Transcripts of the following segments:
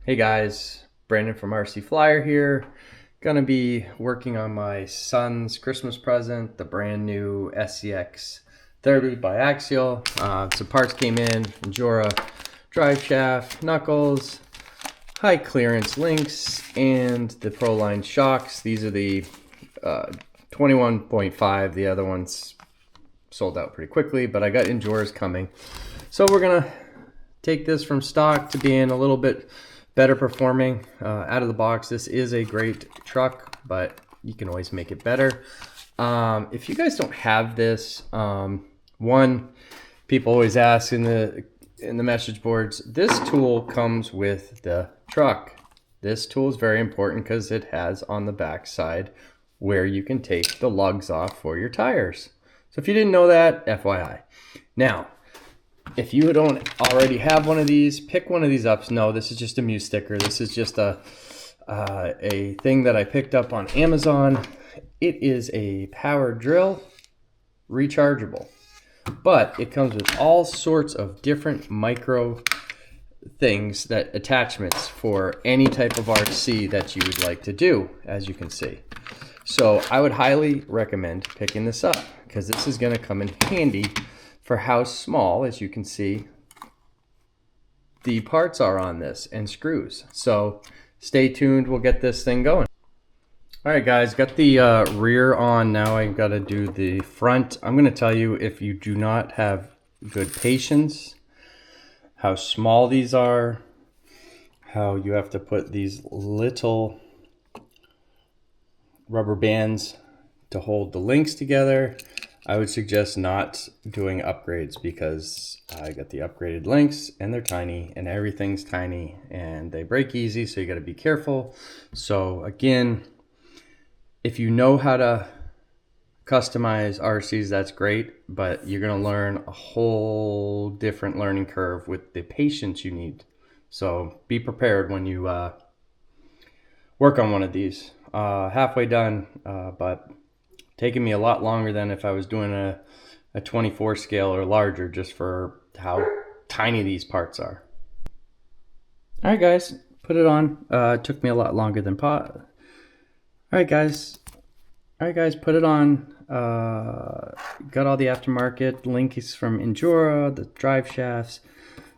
Hey guys, Brandon from RC Flyer here. Gonna be working on my son's Christmas present, the brand new SCX30 by Axial. Some parts came in, Injora, drive shaft, knuckles, high clearance links, and the Proline shocks. These are the 21.5, the other ones sold out pretty quickly, but I got Injoras coming. So we're gonna take this from stock to being a little bit better performing out of the box. This is a great truck, but you can always make it better. If you guys don't have this, one, people always ask in the message boards, this tool comes with the truck. This tool is very important because it has on the back side where you can take the lugs off for your tires. So if you didn't know that, FYI. Now, if you don't already have one of these, pick one of these up. No, this is just a Muse sticker. This is just a thing that I picked up on Amazon. It is a power drill, rechargeable, but it comes with all sorts of different micro things, that attachments for any type of RC that you would like to do, as you can see. So I would highly recommend picking this up because this is going to come in handy for how small, as you can see, the parts are on this and screws. So stay tuned, we'll get this thing going. All right guys, got the rear on. Now I gotta do the front. I'm gonna tell you, if you do not have good patience, how small these are, how you have to put these little rubber bands to hold the links together. I would suggest not doing upgrades because I got the upgraded links and they're tiny and everything's tiny and they break easy, so you got to be careful. So again, if you know how to customize RCs, that's great, but you're going to learn a whole different learning curve with the patience you need. So be prepared when you work on one of these. Halfway done, but taking me a lot longer than if I was doing a 24 scale or larger, just for how tiny these parts are. All right guys, put it on. It took me a lot longer than All right guys, put it on. Got all the aftermarket links from Injora, the drive shafts,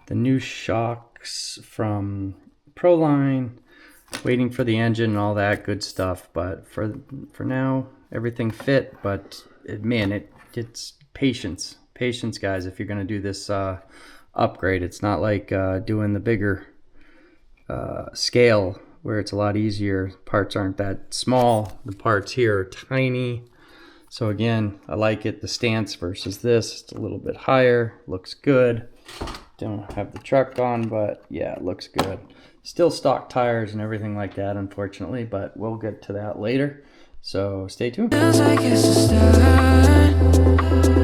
the new shocks from Proline, waiting for the engine and all that good stuff. But for now, everything fit. But man, it's patience guys, if you're going to do this upgrade. It's not like doing the bigger scale where it's a lot easier. Parts aren't that small. The parts here are tiny. So again, I like it. The stance versus this, it's a little bit higher, looks good. Don't have the truck on, but yeah, it looks good. Still stock tires and everything like that, unfortunately, but we'll get to that later. So stay tuned. Feels like it's a start.